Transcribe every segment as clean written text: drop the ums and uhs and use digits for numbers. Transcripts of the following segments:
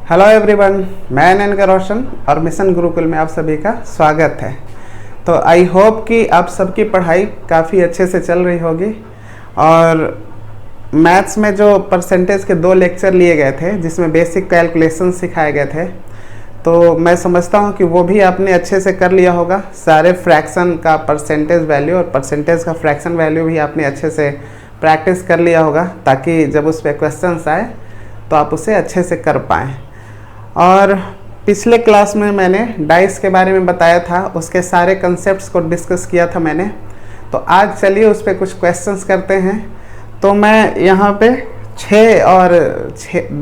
Hello everyone, मैं नैनका रोशन और mission Gurukul में आप सभी का स्वागत है। तो आई होप कि आप सबकी पढ़ाई काफ़ी अच्छे से चल रही होगी। और मैथ्स में जो परसेंटेज के 2 लेक्चर लिए गए थे जिसमें बेसिक कैलकुलेशन सिखाए गए थे, तो मैं समझता हूँ कि वो भी आपने अच्छे से कर लिया होगा। सारे फ्रैक्शन का परसेंटेज वैल्यू और परसेंटेज का फ्रैक्शन वैल्यू भी आपने अच्छे से प्रैक्टिस कर लिया होगा, ताकि जब उस पर क्वेश्चंस आए तो आप उसे अच्छे से कर पाएँ। और पिछले क्लास में मैंने डाइस के बारे में बताया था, उसके सारे कंसेप्ट्स को डिस्कस किया था मैंने। तो आज चलिए उस पर कुछ क्वेश्चंस करते हैं। तो मैं यहाँ पे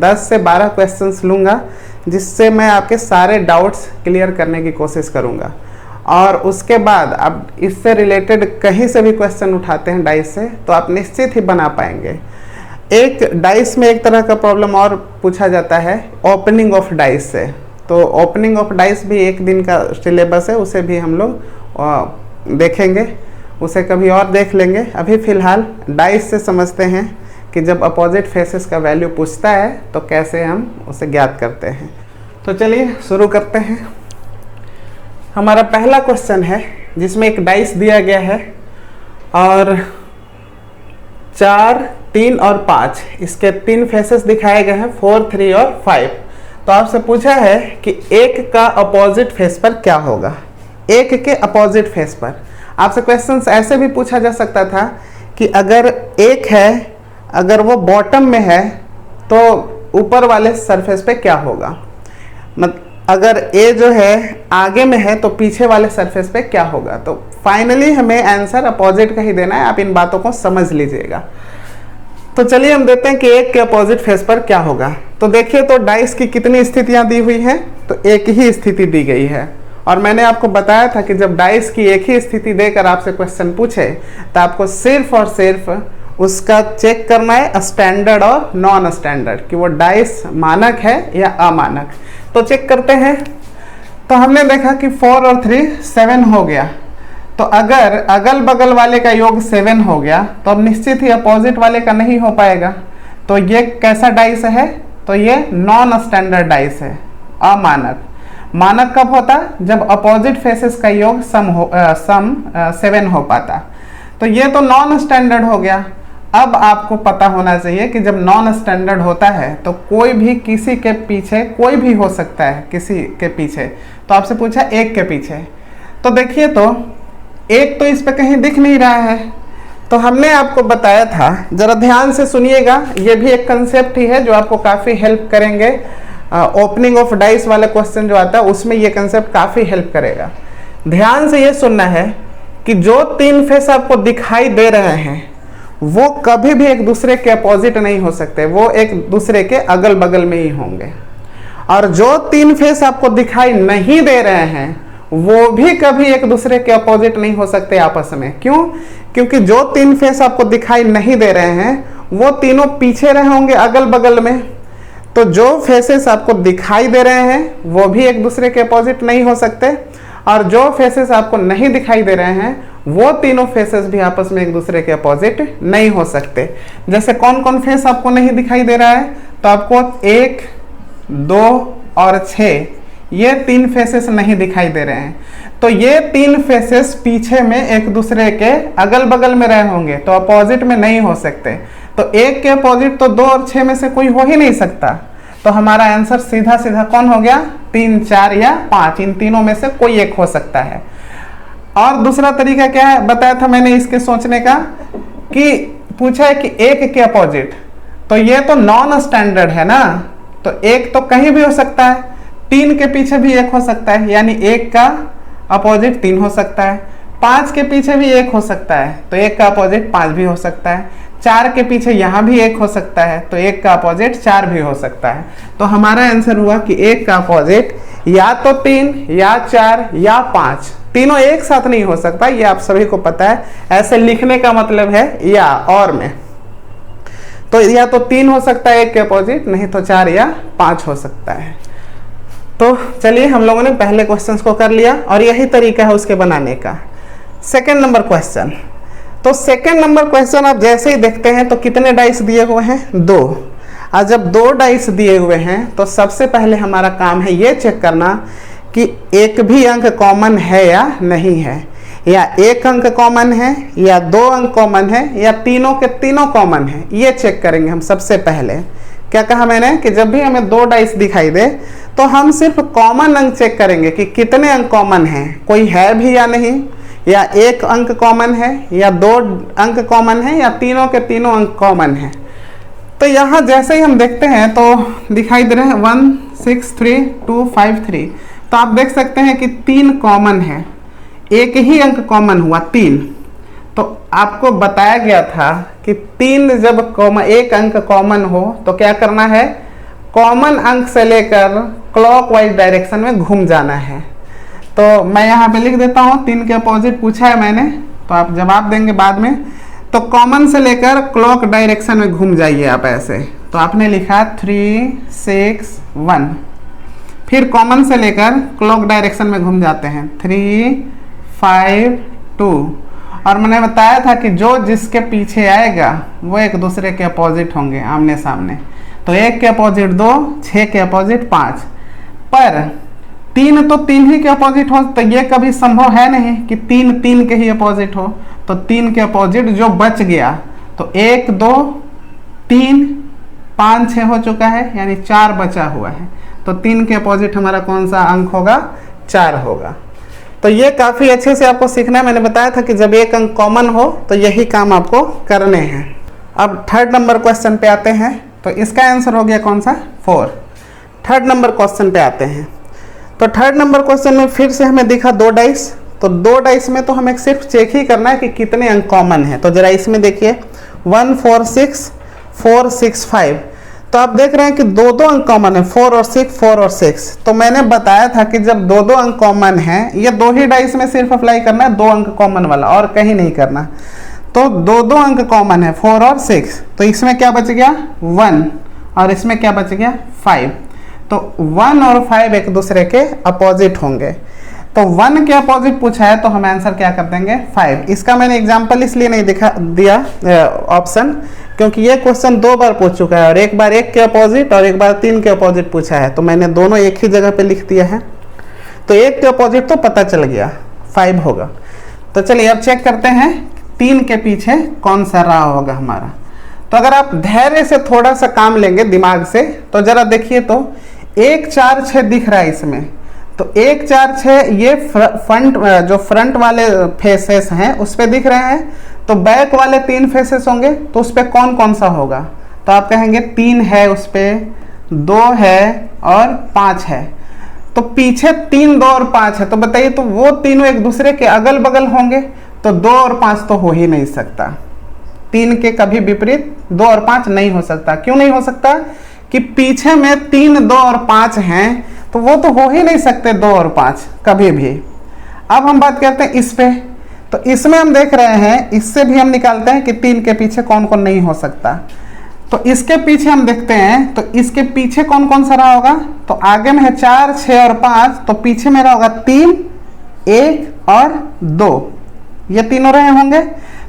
10 से 12 क्वेश्चंस लूँगा, जिससे मैं आपके सारे डाउट्स क्लियर करने की कोशिश करूँगा। और उसके बाद अब इससे रिलेटेड कहीं से भी क्वेश्चन उठाते हैं डाइस से, तो आप निश्चित ही बना पाएंगे। एक डाइस में एक तरह का प्रॉब्लम और पूछा जाता है ओपनिंग ऑफ डाइस से। तो ओपनिंग ऑफ डाइस भी एक दिन का सिलेबस है, उसे भी हम लोग देखेंगे, उसे कभी और देख लेंगे। अभी फ़िलहाल डाइस से समझते हैं कि जब अपोजिट फेसेस का वैल्यू पूछता है तो कैसे हम उसे ज्ञात करते हैं। तो चलिए शुरू करते हैं। हमारा पहला क्वेश्चन है जिसमें एक डाइस दिया गया है और 4, 3 और 5 इसके 3 फेसेस दिखाए गए हैं, 4, 3 और 5। तो आपसे पूछा है कि एक का अपोजिट फेस पर क्या होगा। एक के अपोजिट फेस पर आपसे क्वेश्चंस ऐसे भी पूछा जा सकता था कि अगर एक है, अगर वो बॉटम में है तो ऊपर वाले सरफेस पे क्या होगा। अगर ए जो है आगे में है तो पीछे वाले सरफेस पे क्या होगा। तो फाइनली हमें आंसर अपोजिट का ही देना है, आप इन बातों को समझ लीजिएगा। तो चलिए हम देखते हैं कि एक के अपोजिट फेस पर क्या होगा। तो देखिए, तो डाइस की कितनी स्थितियां दी हुई हैं, तो एक ही स्थिति दी गई है। और मैंने आपको बताया था कि जब डाइस की एक ही स्थिति देकर आपसे क्वेश्चन पूछे तो आपको सिर्फ और सिर्फ उसका चेक करना है स्टैंडर्ड और नॉन स्टैंडर्ड, कि वो डाइस मानक है या अमानक। तो चेक करते हैं। तो हमने देखा कि 4 और 3 7 हो गया। तो अगर अगल बगल वाले का योग 7 हो गया तो अब निश्चित ही अपोजिट वाले का नहीं हो पाएगा। तो ये कैसा डाइस है, तो ये नॉन स्टैंडर्ड डाइस है, अमानक। मानक कब होता, जब अपोजिट फेसेस का योग सम 7 हो पाता। तो ये तो नॉन स्टैंडर्ड हो गया। अब आपको पता होना चाहिए कि जब नॉन स्टैंडर्ड होता है तो कोई भी किसी के पीछे, कोई भी हो सकता है किसी के पीछे। तो आपसे पूछा एक के पीछे, तो देखिए तो एक तो इस पे कहीं दिख नहीं रहा है। तो हमने आपको बताया था, जरा ध्यान से सुनिएगा, ये भी एक कंसेप्ट ही है जो आपको काफ़ी हेल्प करेंगे। ओपनिंग ऑफ डाइस वाला क्वेश्चन जो आता है उसमें ये कंसेप्ट काफ़ी हेल्प करेगा। ध्यान से ये सुनना है कि जो 3 फेस आपको दिखाई दे रहे हैं वो कभी भी एक दूसरे के अपोजिट नहीं हो सकते, वो एक दूसरे के अगल बगल में ही होंगे। और जो 3 फेस आपको दिखाई नहीं दे रहे हैं वो भी कभी एक दूसरे के अपोजिट नहीं हो सकते आपस में। क्यों? क्योंकि जो 3 फेस आपको दिखाई नहीं दे रहे हैं वो तीनों पीछे रहे होंगे अगल बगल में। तो जो फेसेस आपको दिखाई दे रहे हैं वो भी एक दूसरे के अपोजिट नहीं हो सकते, और जो फेसेस आपको नहीं दिखाई दे रहे हैं वो तीनों फेसेस भी आपस में एक दूसरे के अपोजिट नहीं हो सकते। जैसे कौन कौन फेस आपको नहीं दिखाई दे रहा है, तो आपको 1, 2 और 6 ये 3 फेसेस नहीं दिखाई दे रहे हैं। तो ये 3 फेसेस पीछे में एक दूसरे के अगल बगल में रहे होंगे, तो अपोजिट में नहीं हो सकते। तो 1 के अपोजिट तो 2 और 6 में से कोई हो ही नहीं सकता। तो हमारा आंसर सीधा सीधा कौन हो गया, 3, 4 या 5, इन तीनों में से कोई एक हो सकता है। और दूसरा तरीका क्या है बताया था मैंने इसके सोचने का, कि पूछा है कि 1 के अपोजिट, तो ये तो नॉन स्टैंडर्ड है ना, तो 1 तो कहीं भी हो सकता है, 3 के पीछे भी 1 हो सकता है, यानी 1 का अपोजिट 3 हो सकता है। 5 के पीछे भी 1 हो सकता है, तो 1 का अपोजिट 5 भी हो सकता है। 4 के पीछे यहाँ भी 1 हो सकता है, तो 1 का अपोजिट 4 भी हो सकता है। तो हमारा आंसर हुआ कि 1 का अपोजिट या तो 3 या 4 या 5, तीनों एक साथ नहीं हो सकता, ये आप सभी को पता है। ऐसे लिखने का मतलब है या और में, तो या तो 3 हो सकता है 1 के अपोजिट, नहीं तो 4 या 5 हो सकता है। तो चलिए हम लोगों ने पहले क्वेश्चंस को कर लिया और यही तरीका है उसके बनाने का। सेकंड नंबर क्वेश्चन, तो सेकंड नंबर क्वेश्चन आप जैसे ही देखते हैं तो कितने डाइस दिए हुए हैं, 2। और जब 2 डाइस दिए हुए हैं तो सबसे पहले हमारा काम है ये चेक करना कि एक भी अंक कॉमन है या नहीं है, या एक अंक कॉमन है, या 2 अंक कॉमन है, या तीनों के तीनों कॉमन है। ये चेक करेंगे हम सबसे पहले। क्या कहा मैंने कि जब भी हमें 2 डाइस दिखाई दे तो हम सिर्फ कॉमन अंक चेक करेंगे कि कितने अंक कॉमन हैं, कोई है भी या नहीं, या एक अंक कॉमन है, या 2 अंक कॉमन है, या तीनों के तीनों अंक कॉमन है। तो यहाँ जैसे ही हम देखते हैं तो दिखाई दे रहे हैं 1 6 3 2 5 3। तो आप देख सकते हैं कि 3 कॉमन है, एक ही अंक कॉमन हुआ 3। तो आपको बताया गया था कि 3 जब एक अंक कॉमन हो तो क्या करना है, कॉमन अंक से लेकर क्लॉकवाइज डायरेक्शन में घूम जाना है। तो मैं यहाँ पे लिख देता हूँ, 3 के अपोजिट पूछा है मैंने, तो आप जवाब देंगे बाद में। तो कॉमन से लेकर क्लॉक डायरेक्शन में घूम जाइए आप ऐसे। तो आपने लिखा 3 6 1, फिर कॉमन से लेकर क्लॉक डायरेक्शन में घूम जाते हैं 3 5 2। और मैंने बताया था कि जो जिसके पीछे आएगा वो एक दूसरे के अपोजिट होंगे, आमने सामने। तो 1 के अपोजिट 2, 6 के अपोजिट 5। पर 3 तो 3 ही के अपोजिट हो, तो ये कभी संभव है नहीं कि 3 3 के ही अपोजिट हो। तो 3 के अपोजिट जो बच गया, तो 1 2 3 5 6 हो चुका है, यानी 4 बचा हुआ है। तो 3 के अपोजिट हमारा कौन सा अंक होगा, 4 होगा। तो ये काफ़ी अच्छे से आपको सीखना है। मैंने बताया था कि जब एक अंक कॉमन हो तो यही काम आपको करने हैं। अब 3rd नंबर क्वेश्चन पे आते हैं। तो इसका आंसर हो गया कौन सा, 4। 3rd नंबर क्वेश्चन पे आते हैं। तो 3rd नंबर क्वेश्चन में फिर से हमें दिखा 2 डाइस। तो 2 डाइस में तो हमें सिर्फ चेक ही करना है कि कितने अंक कॉमन है। तो जरा इसमें देखिए 1 4 6 4 6 5। तो आप देख रहे हैं कि 2 अंक कॉमन है, 4 और 6 4 और 6। तो मैंने बताया था कि जब 2 अंक कॉमन है, ये 2 ही डाइस में सिर्फ अप्लाई करना है, 2 अंक कॉमन वाला, और कहीं नहीं करना। तो 2 अंक कॉमन है 4 और 6। तो इसमें क्या बच गया 1, और इसमें क्या बच गया 5। तो 1 और 5 एक दूसरे के अपोजिट होंगे। तो 1 के अपोजिट पूछा है तो हम आंसर क्या कर देंगे 5। इसका मैंने एग्जांपल इसलिए नहीं दिया ऑप्शन, क्योंकि ये क्वेश्चन 2 बार पूछ चुका है, और एक बार 1 के अपोजिट और एक बार 3 के अपोजिट पूछा है। तो मैंने दोनों एक ही जगह पे लिख दिया है। तो 1 के अपोजिट तो पता चल गया 5 होगा। तो चलिए अब चेक करते हैं 3 के पीछे कौन सा रहा होगा हमारा। तो अगर आप धैर्य से थोड़ा सा काम लेंगे दिमाग से, तो जरा देखिए, तो 1 4 6 दिख रहा है इसमें। तो 1 4 6 ये फ्रंट वाले फेसेस हैं उस पर दिख रहे हैं। तो बैक वाले 3 फेसेस होंगे, तो उस पर कौन कौन सा होगा। तो आप कहेंगे 3 है उस पर, 2 है और 5 है। तो पीछे 3 2 और 5 है। तो बताइए, तो वो तीनों एक दूसरे के अगल बगल होंगे। तो 2 और 5 तो हो ही नहीं सकता। 3 के कभी विपरीत 2 और 5 नहीं हो सकता। क्यों नहीं हो सकता, कि पीछे में 3 2 और 5 हैं, तो वो तो हो ही नहीं सकते 2 और 5 कभी भी। अब हम बात करते हैं इस पे। तो इसमें हम देख रहे हैं, इससे भी हम निकालते हैं कि 3 के पीछे कौन कौन नहीं हो सकता। तो इसके पीछे हम देखते हैं, तो इसके पीछे कौन कौन सा रहा होगा। तो आगे में है 4 6 और 5, तो पीछे में रहा होगा 3 1 और 2, ये तीनों रहे होंगे।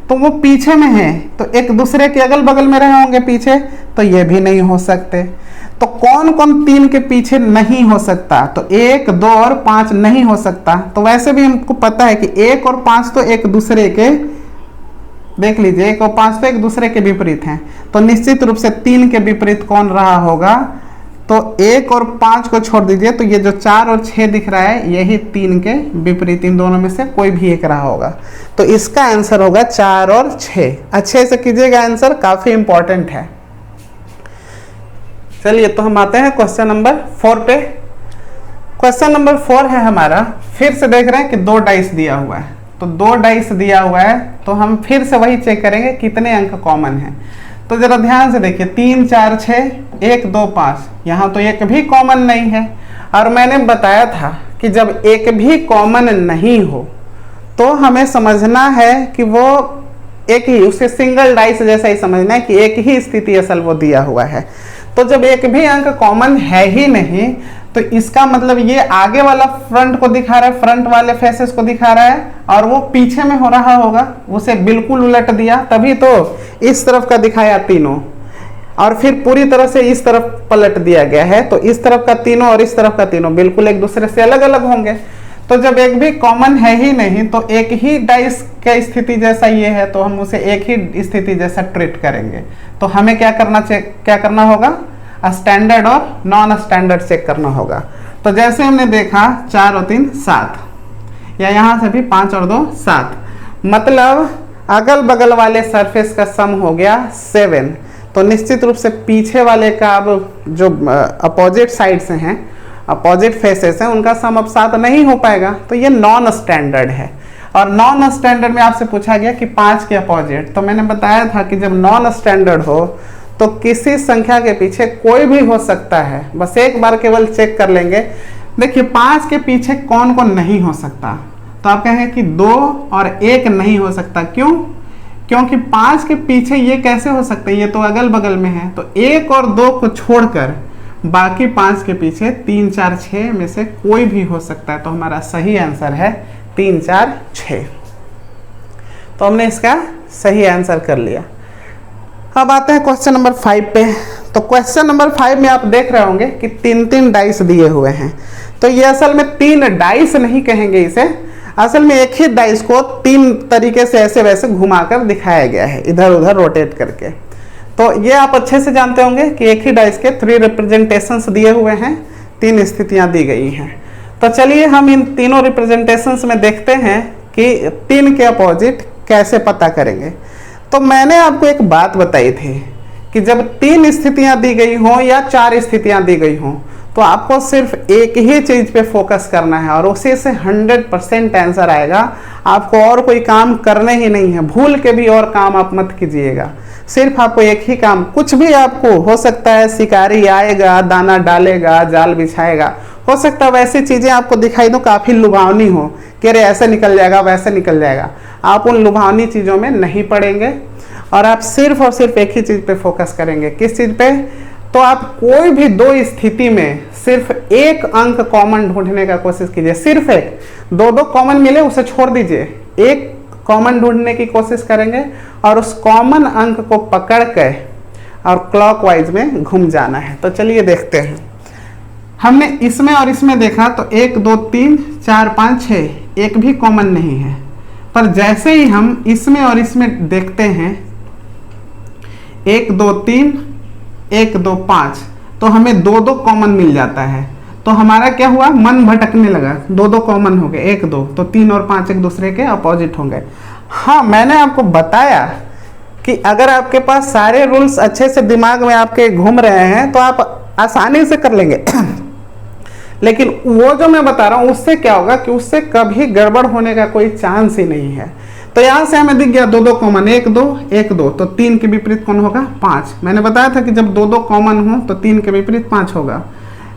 तो वो पीछे में है, तो एक दूसरे के अगल बगल में रहे होंगे पीछे, तो ये भी नहीं हो सकते। तो कौन कौन 3 के पीछे नहीं हो सकता, तो 1 2 और 5 नहीं हो सकता। तो वैसे भी हमको पता है कि 1 और 5 तो एक दूसरे के, देख लीजिए 1 और 5 तो एक दूसरे के विपरीत हैं। तो निश्चित रूप से 3 के विपरीत कौन रहा होगा। तो 1 और 5 को छोड़ दीजिए, तो ये जो 4 और 6 दिख रहा है, यही 3 के विपरीत, इन दोनों में से कोई भी एक रहा होगा। तो इसका आंसर होगा 4 और 6। अच्छे से कीजिएगा, आंसर काफ़ी इंपॉर्टेंट है। चलिए, तो हम आते हैं क्वेश्चन नंबर 4 पे। क्वेश्चन नंबर 4 है हमारा। फिर से देख रहे हैं कि 2 डाइस दिया हुआ है। तो 2 डाइस दिया हुआ है, तो हम फिर से वही चेक करेंगे कितने अंक कॉमन हैं। तो जरा ध्यान से देखिए, 3 4 6 1 2 5, यहाँ तो एक भी कॉमन नहीं है। और मैंने बताया था कि जब एक भी कॉमन नहीं हो तो हमें समझना है कि वो एक ही, उसे सिंगल डाइस जैसा ही समझना है कि एक ही स्थिति असल वो दिया हुआ है। तो जब एक भी अंक कॉमन है ही नहीं, तो इसका मतलब ये आगे वाला फ्रंट को दिखा रहा है, फ्रंट वाले फेसेस को दिखा रहा है, और वो पीछे में हो रहा होगा, उसे बिल्कुल उलट दिया, तभी तो इस तरफ का दिखाया तीनों। और फिर पूरी तरह से इस तरफ पलट दिया गया है, तो इस तरफ का तीनों और इस तरफ का तीनों बिल्कुल एक दूसरे से अलग अलग होंगे। तो जब एक भी कॉमन है ही नहीं, तो एक ही डाइस का स्थिति जैसा ये है, तो हम उसे एक ही स्थिति जैसा ट्रीट करेंगे। तो हमें क्या करना होगा, स्टैंडर्ड और नॉन स्टैंडर्ड चेक करना होगा। तो जैसे हमने देखा 4 और 3 7, या यहाँ से भी 5 और 2 7, मतलब अगल बगल वाले सरफेस का सम हो गया 7। तो निश्चित रूप से पीछे वाले का अब जो अपोजिट साइड से हैं, अपोजिट फेसेस हैं, उनका सम अब 7 नहीं हो पाएगा। तो ये नॉन स्टैंडर्ड है। और नॉन स्टैंडर्ड में आपसे पूछा गया कि 5 के अपोजिट, तो मैंने बताया था कि जब नॉन स्टैंडर्ड हो तो किसी संख्या के पीछे कोई भी हो सकता है। बस एक बार केवल चेक कर लेंगे। देखिए 5 के पीछे कौन कौन नहीं हो सकता, तो आप कहेंगे कि 2 और 1 नहीं हो सकता। क्यों? क्योंकि 5 के पीछे ये कैसे हो सकता है, ये तो अगल बगल में है। तो 1 और 2 को छोड़कर बाकी 5 के पीछे 3 4 6 में से कोई भी हो सकता है। तो हमारा सही आंसर है 3 4 6। तो हमने इसका सही आंसर कर लिया। अब आते हैं क्वेश्चन नंबर 5 पे। तो क्वेश्चन नंबर 5 में आप देख रहे होंगे कि 3 डाइस दिए हुए हैं। तो ये असल में 3 डाइस नहीं कहेंगे इसे, असल में एक ही डाइस को 3 तरीके से ऐसे वैसे घुमाकर दिखाया गया है, इधर उधर रोटेट करके। तो ये आप अच्छे से जानते होंगे कि एक ही डाइस के 3 रिप्रेजेंटेशंस दिए हुए हैं, 3 स्थितियां दी गई हैं। तो चलिए हम इन तीनों रिप्रेजेंटेशंस में देखते हैं कि 3 के अपोजिट कैसे पता करेंगे। तो मैंने आपको एक बात बताई थी कि जब 3 स्थितियां दी गई हों या 4 स्थितियां दी गई हों, तो आपको सिर्फ एक ही चीज पे फोकस करना है और उसी से 100% आंसर आएगा। आपको और कोई काम करने ही नहीं है, भूल के भी और काम आप मत कीजिएगा। सिर्फ आपको एक ही काम, कुछ भी आपको हो सकता है, शिकारी आएगा, दाना डालेगा, जाल बिछाएगा, हो सकता है वैसी चीजें आपको दिखाई दो काफी लुभावनी हो कि अरे ऐसे निकल जाएगा वैसे निकल जाएगा। आप उन लुभावनी चीजों में नहीं पड़ेंगे और आप सिर्फ और सिर्फ एक ही चीज पे फोकस करेंगे। किस चीज पे? तो आप कोई भी 2 स्थिति में सिर्फ एक अंक कॉमन ढूंढने का कोशिश कीजिए, सिर्फ एक। 2 कॉमन मिले उसे छोड़ दीजिए, एक कॉमन ढूंढने की कोशिश करेंगे और उस कॉमन अंक को पकड़ के और क्लॉकवाइज में घूम जाना है। तो चलिए देखते हैं। हमने इसमें और इसमें देखा तो 1 2 3 4 5 6 एक भी कॉमन नहीं है, पर जैसे ही हम इसमें और इसमें देखते हैं 1 2 3 1 2 5, तो हमें 2 कॉमन मिल जाता है। तो हमारा क्या हुआ, मन भटकने लगा, 2 कॉमन हो गए, 1 2, तो 3 और 5 एक दूसरे के अपोजिट होंगे। हाँ, मैंने आपको बताया कि अगर आपके पास सारे रूल्स अच्छे से दिमाग में आपके घूम रहे हैं तो आप आसानी से कर लेंगे। लेकिन वो जो मैं बता रहा हूँ उससे क्या होगा कि उससे कभी गड़बड़ होने का कोई चांस ही नहीं है। तो यहाँ से हमें दिख गया 2 कॉमन, 1 2 1 2, तो 3 के विपरीत कौन होगा, 5। मैंने बताया था कि जब 2 कॉमन हो तो 3 के विपरीत 5 होगा।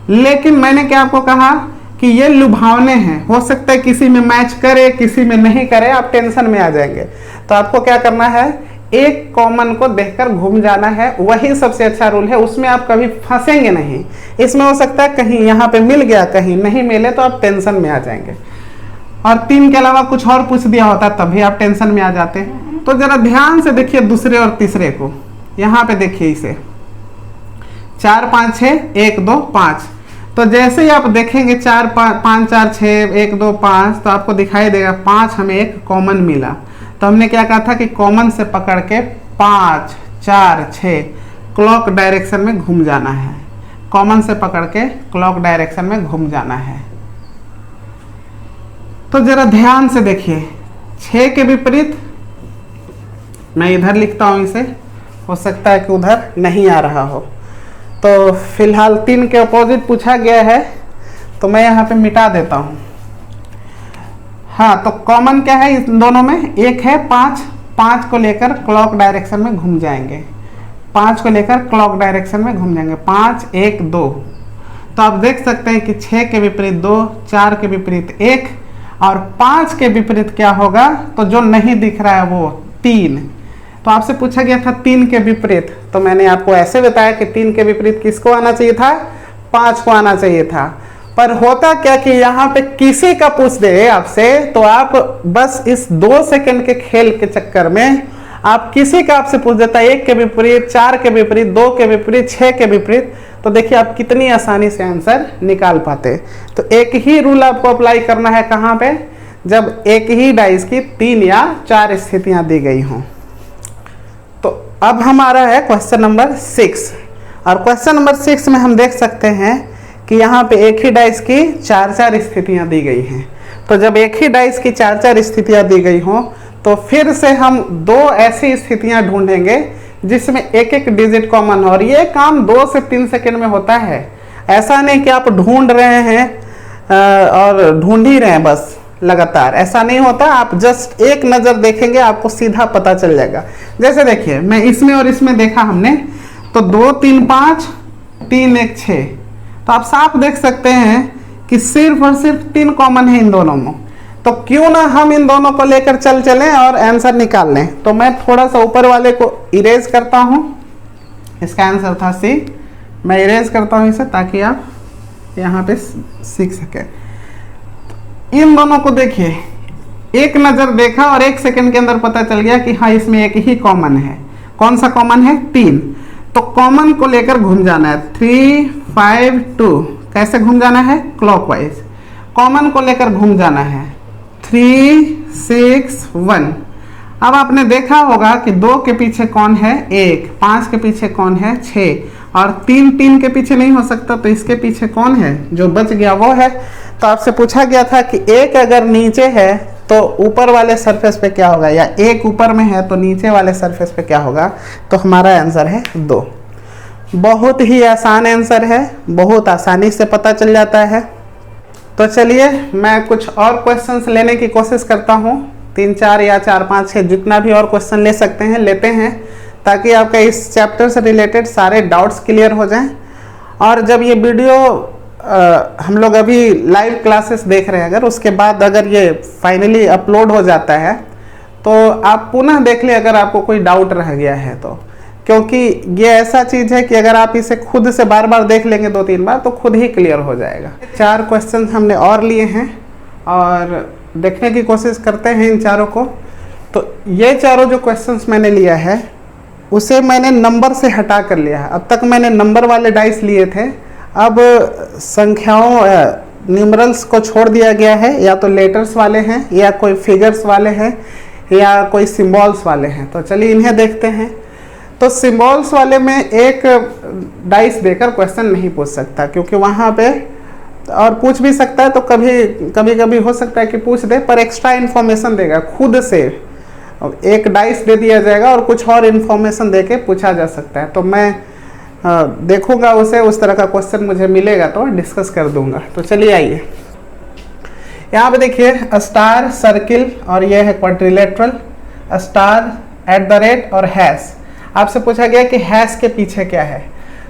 लेकिन मैंने क्या आपको कहा कि ये लुभावने हैं, हो सकता है किसी में मैच करे किसी में नहीं करे, आप टेंशन में आ जाएंगे। तो आपको क्या करना है, एक कॉमन को देखकर घूम जाना है, वही सबसे अच्छा रूल है। उसमें आप कभी फंसेंगे नहीं। इसमें हो सकता है कहीं यहाँ पे मिल गया कहीं नहीं मिले तो आप टेंशन में आ जाएंगे। और 3 के अलावा कुछ और पूछ दिया होता तभी आप टेंशन में आ जाते। तो जरा ध्यान से देखिए दूसरे और तीसरे को, यहाँ पे देखिए इसे 4 5 6 1 2 5। तो जैसे ही आप देखेंगे 4 5 4 6 1 2 5, तो आपको दिखाई देगा 5 हमें एक कॉमन मिला। तो हमने क्या कहा था कि कॉमन से पकड़ के 5 4 6 क्लॉक डायरेक्शन में घूम जाना है। कॉमन से पकड़ के क्लॉक डायरेक्शन में घूम जाना है। तो जरा ध्यान से देखिए, 6 के विपरीत मैं इधर लिखता हूं इसे, हो सकता है कि उधर नहीं आ रहा हो। तो फिलहाल 3 के अपोजिट पूछा गया है तो मैं यहाँ पे मिटा देता हूँ। हाँ, तो कॉमन क्या है इन दोनों में, एक है 5, 5 को लेकर क्लॉक डायरेक्शन में घूम जाएंगे, 5 को लेकर क्लॉक डायरेक्शन में घूम जाएंगे, 5 1 2। तो आप देख सकते हैं कि 6 के विपरीत 2, 4 के विपरीत 1 और 5 के विपरीत क्या होगा, तो जो नहीं दिख रहा है वो 3। तो आपसे पूछा गया था 3 के विपरीत, तो मैंने आपको ऐसे बताया कि 3 के विपरीत किसको आना चाहिए था, 5 को आना चाहिए था। पर होता क्या कि यहाँ पे किसी का पूछ दे आपसे तो आप बस इस 2 सेकंड के खेल के चक्कर में आप किसी का आपसे पूछ देता है 1 के विपरीत, 4 के विपरीत, 2 के विपरीत, 6 के विपरीत, तो देखिए आप कितनी आसानी से आंसर निकाल पाते। तो एक ही रूल आपको अप्लाई करना है कहाँ पे, जब एक ही डाइस की 3 या 4 स्थितियां दी गई हों। तो अब हमारा है क्वेश्चन नंबर 6, और क्वेश्चन नंबर 6 में हम देख सकते हैं कि यहाँ पे एक ही डाइस की 4-4 स्थितियां दी गई हैं। तो जब एक ही डाइस की 4-4 स्थितियां दी गई हों, तो फिर से हम 2 ऐसी स्थितियां ढूंढेंगे जिसमें एक एक डिजिट कॉमन हो, और ये काम 2 से 3 सेकंड में होता है। ऐसा नहीं कि आप ढूंढ रहे हैं और ढूंढ ही रहे हैं बस लगातार, ऐसा नहीं होता। आप जस्ट एक नज़र देखेंगे आपको सीधा पता चल जाएगा। जैसे देखिए मैं इसमें और इसमें देखा हमने, तो 2 3 5, 3 1 6, तो आप साफ देख सकते हैं कि सिर्फ और सिर्फ 3 कॉमन है इन दोनों में। तो क्यों ना हम इन दोनों को लेकर चलें और आंसर निकाल लें। तो मैं थोड़ा सा ऊपर वाले को इरेज करता हूं, इसका आंसर था सी। मैं इरेज करता हूं इसे ताकि आप यहाँ पे सीख सकें। इन दोनों को देखिए, एक नज़र देखा और 1 सेकंड के अंदर पता चल गया कि हाँ इसमें एक ही कॉमन है। कौन सा कॉमन है? 3। तो कॉमन को लेकर घूम जाना है, 3 5 2। कैसे घूम जाना है? क्लॉकवाइज। कॉमन को लेकर घूम जाना है, 3 6 1। अब आपने देखा होगा कि 2 के पीछे कौन है? 1। 5 के पीछे कौन है? 6। और 3 के पीछे नहीं हो सकता, तो इसके पीछे कौन है? जो बच गया वो है। तो आपसे पूछा गया था कि 1 अगर नीचे है तो ऊपर वाले सरफेस पे क्या होगा, या 1 ऊपर में है तो नीचे वाले सरफेस पे क्या होगा। तो हमारा आंसर है 2। बहुत ही आसान आंसर है, बहुत आसानी से पता चल जाता है। तो चलिए मैं कुछ और क्वेश्चंस लेने की कोशिश करता हूँ, 3 4 या 4 5 6 जितना भी और क्वेश्चन ले सकते हैं लेते हैं, ताकि आपका इस चैप्टर से रिलेटेड सारे डाउट्स क्लियर हो जाएं। और जब ये वीडियो हम लोग अभी लाइव क्लासेस देख रहे हैं, अगर उसके बाद अगर ये फाइनली अपलोड हो जाता है तो आप पुनः देख लें अगर आपको कोई डाउट रह गया है तो, क्योंकि ये ऐसा चीज़ है कि अगर आप इसे खुद से बार बार देख लेंगे 2-3 बार तो खुद ही क्लियर हो जाएगा। 4 क्वेश्चन हमने और लिए हैं और देखने की कोशिश करते हैं इन चारों को। तो ये चारों जो क्वेश्चंस मैंने लिया है उसे मैंने नंबर से हटा कर लिया है। अब तक मैंने नंबर वाले डाइस लिए थे, अब संख्याओं न्यूमरल्स को छोड़ दिया गया है, या तो लेटर्स वाले हैं या कोई फिगर्स वाले हैं या कोई सिंबल्स वाले हैं। तो चलिए इन्हें देखते हैं। तो सिंबल्स वाले में एक डाइस देकर क्वेश्चन नहीं पूछ सकता, क्योंकि वहाँ पे और पूछ भी सकता है तो कभी हो सकता है कि पूछ दे, पर एक्स्ट्रा इन्फॉर्मेशन देगा खुद से। एक डाइस दे दिया जाएगा और कुछ और इन्फॉर्मेशन दे के पूछा जा सकता है। तो मैं देखूंगा उसे, उस तरह का क्वेश्चन मुझे मिलेगा तो डिस्कस कर दूंगा। तो चलिए आइए, यहाँ पे देखिए स्टार, सर्किल और ये है क्वाड्रिलेटरल, स्टार, @ और हैश। आपसे पूछा गया कि हैश के पीछे क्या है।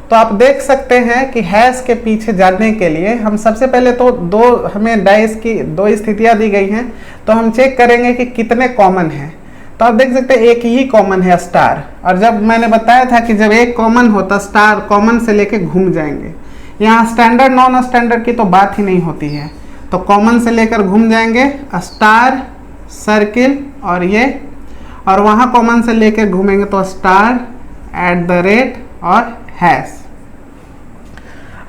तो आप देख सकते हैं कि हैश के पीछे जानने के लिए हम सबसे पहले तो हमें डाइस की 2 स्थितियां दी गई हैं, तो हम चेक करेंगे कि कितने कॉमन हैं। तो आप देख सकते हैं एक ही कॉमन है, स्टार। और जब मैंने बताया था कि जब एक कॉमन होता स्टार कॉमन से लेके घूम जाएंगे। यहाँ स्टैंडर्ड नॉन स्टैंडर्ड की तो बात ही नहीं होती है, तो कॉमन से लेकर घूम जाएंगे स्टार, सर्किल और ये, और वहाँ कॉमन से लेकर घूमेंगे तो स्टार, @ और हैश।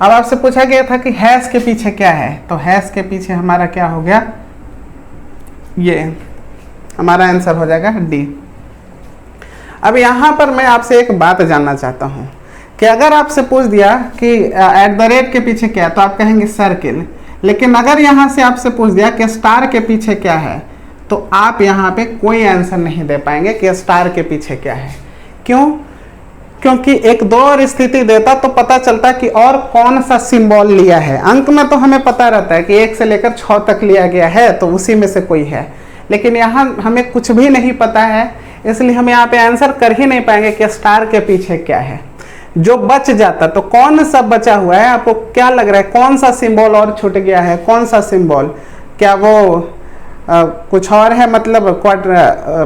अब आपसे पूछा गया था कि हैश के पीछे क्या है, तो हैश के पीछे हमारा क्या हो गया, ये हमारा आंसर हो जाएगा डी। अब यहाँ पर मैं आपसे एक बात जानना चाहता हूँ कि अगर आपसे पूछ दिया कि @ के पीछे क्या है तो आप कहेंगे सर्किल, लेकिन अगर यहाँ से आपसे पूछ दिया कि स्टार के पीछे क्या है तो आप यहाँ पे कोई आंसर नहीं दे पाएंगे कि स्टार के पीछे क्या है। क्यों? क्योंकि एक 2 और स्थिति देता तो पता चलता कि और कौन सा सिंबल लिया है। अंक में तो हमें पता रहता है कि 1 से लेकर 6 तक लिया गया है तो उसी में से कोई है, लेकिन यहाँ हमें कुछ भी नहीं पता है, इसलिए हम यहाँ पे आंसर कर ही नहीं पाएंगे कि स्टार के पीछे क्या है। जो बच जाता तो कौन सा बचा हुआ है, आपको क्या लग रहा है कौन सा सिंबल और छूट गया है? कौन सा सिंबल? क्या वो कुछ और है, मतलब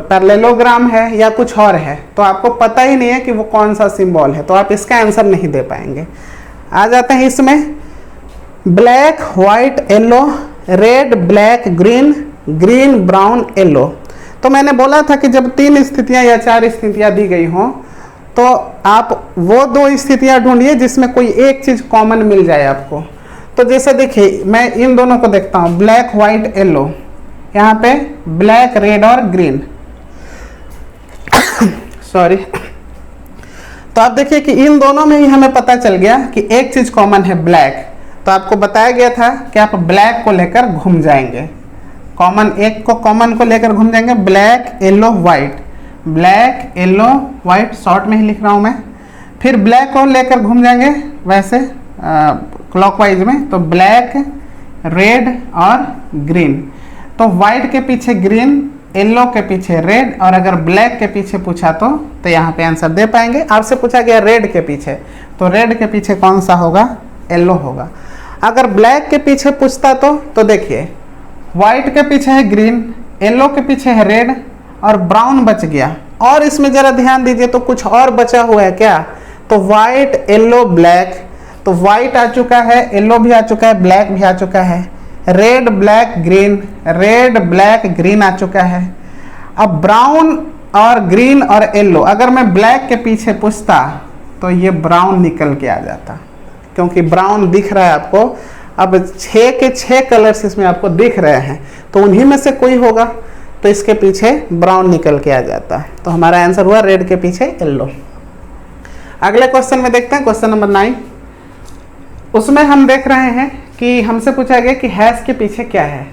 पैरेललोग्राम है या कुछ और है? तो आपको पता ही नहीं है कि वो कौन सा सिंबल है, तो आप इसका आंसर नहीं दे पाएंगे। आ जाते हैं इसमें, black, white, yellow, red, black, green, green, brown, yellow. तो मैंने बोला था कि जब 3 स्थितियां या 4 स्थितियां दी गई हों तो आप वो 2 स्थितियां ढूंढिए जिसमें कोई एक चीज कॉमन मिल जाए आपको। तो जैसे देखिए मैं इन दोनों को देखता हूँ, ब्लैक व्हाइट येलो, यहाँ पे ब्लैक रेड और ग्रीन सॉरी। तो आप देखिए कि इन दोनों में ही हमें पता चल गया कि एक चीज कॉमन है, ब्लैक। तो आपको बताया गया था कि आप ब्लैक को लेकर घूम जाएंगे, कॉमन को लेकर घूम जाएंगे, black yellow white, black yellow white short में ही लिख रहा हूं मैं। फिर ब्लैक को लेकर घूम जाएंगे वैसे क्लॉकवाइज में, तो ब्लैक रेड और ग्रीन। तो व्हाइट के पीछे ग्रीन, येलो के पीछे रेड, और अगर ब्लैक के पीछे पूछा तो यहाँ पे आंसर दे पाएंगे। आपसे पूछा गया रेड के पीछे, तो रेड के पीछे कौन सा होगा, येलो होगा। अगर ब्लैक के पीछे पूछता तो देखिए व्हाइट के पीछे है ग्रीन, येलो के पीछे है रेड और ब्राउन बच गया। और इसमें जरा ध्यान दीजिए तो कुछ और बचा हुआ है क्या, तो व्हाइट येलो ब्लैक। तो व्हाइट आ चुका है, येलो भी आ चुका है, ब्लैक भी आ चुका है, red black green, red black green आ चुका है। अब ब्राउन और ग्रीन और येलो, अगर मैं ब्लैक के पीछे पूछता तो ये ब्राउन निकल के आ जाता, क्योंकि ब्राउन दिख रहा है आपको। अब 6 के 6 कलर्स इसमें आपको दिख रहे हैं, तो उन्हीं में से कोई होगा, तो इसके पीछे ब्राउन निकल के आ जाता है। तो हमारा आंसर हुआ रेड के पीछे येलो। अगले क्वेश्चन में देखते हैं, क्वेश्चन नंबर 9। उसमें हम देख रहे हैं कि हमसे पूछा गया कि हैश के पीछे क्या है।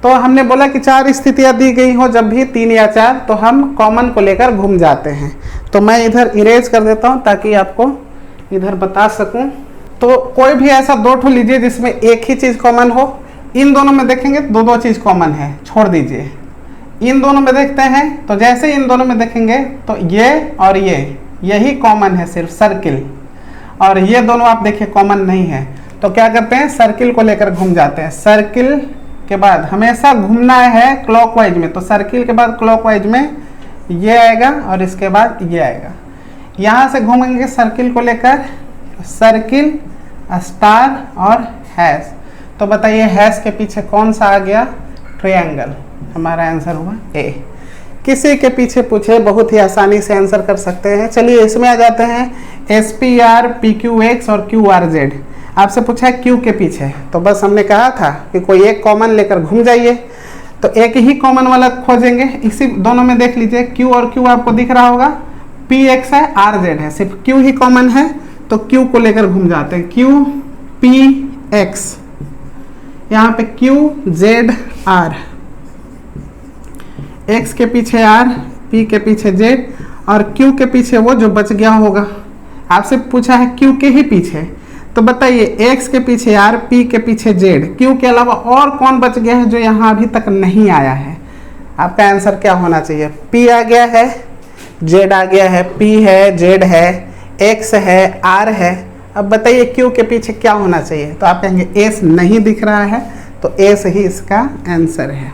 तो हमने बोला कि 4 स्थितियां दी गई हो, जब भी 3 या 4, तो हम कॉमन को लेकर घूम जाते हैं। तो मैं इधर इरेज कर देता हूं ताकि आपको इधर बता सकूं। तो कोई भी ऐसा 2 ठो लीजिए जिसमें एक ही चीज कॉमन हो। इन दोनों में देखेंगे 2 चीज कॉमन है, छोड़ दीजिए। इन दोनों में देखते हैं तो जैसे इन दोनों में देखेंगे तो ये और यही कॉमन है, सिर्फ सर्किल। और ये दोनों आप देखिए कॉमन नहीं है, तो क्या करते हैं, सर्किल को लेकर घूम जाते हैं। सर्किल के बाद हमेशा घूमना है क्लॉकवाइज में, तो सर्किल के बाद क्लॉकवाइज में ये आएगा और इसके बाद ये आएगा। यहाँ से घूमेंगे सर्किल को लेकर, सर्किल, स्टार और हैश। तो बताइए हैश के पीछे कौन सा आ गया, ट्रायंगल। हमारा आंसर हुआ ए। किसी के पीछे पूछे बहुत ही आसानी से आंसर कर सकते हैं। चलिए इसमें आ जाते हैं, SPR, PQX और QRZ। आपसे पूछा है Q के पीछे, तो बस हमने कहा था कि कोई एक कॉमन लेकर घूम जाइए, तो एक ही कॉमन वाला खोजेंगे। इसी दोनों में देख लीजिए Q और Q आपको दिख रहा होगा, PX है, RZ है, सिर्फ Q ही कॉमन है, तो Q को लेकर घूम जाते हैं। Q PX, यहाँ पे QZ R, X के पीछे R, P के पीछे Z और Q के पीछे वो जो बच गया होगा। आपसे पूछा है Q के ही पीछे, तो बताइए X के पीछे R, P के पीछे Z, Q के अलावा और कौन बच गया है जो यहाँ अभी तक नहीं आया है। आपका आंसर क्या होना चाहिए, P आ गया है, Z आ गया है, P है, Z है, X है, R है। अब बताइए Q के पीछे क्या होना चाहिए, तो आप कहेंगे S नहीं दिख रहा है, तो S ही इसका आंसर है।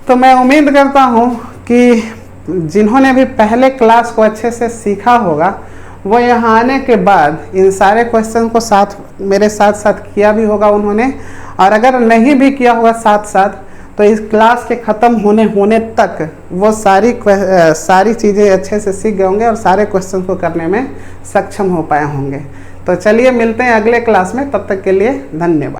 तो मैं उम्मीद करता हूँ कि जिन्होंने भी पहले क्लास को अच्छे से सीखा होगा वो यहाँ आने के बाद इन सारे क्वेश्चन को मेरे साथ किया भी होगा उन्होंने, और अगर नहीं भी किया होगा साथ तो इस क्लास के ख़त्म होने तक वो सारी चीज़ें अच्छे से सीख गए होंगे और सारे क्वेश्चन को करने में सक्षम हो पाए होंगे। तो चलिए मिलते हैं अगले क्लास में, तब तक के लिए धन्यवाद।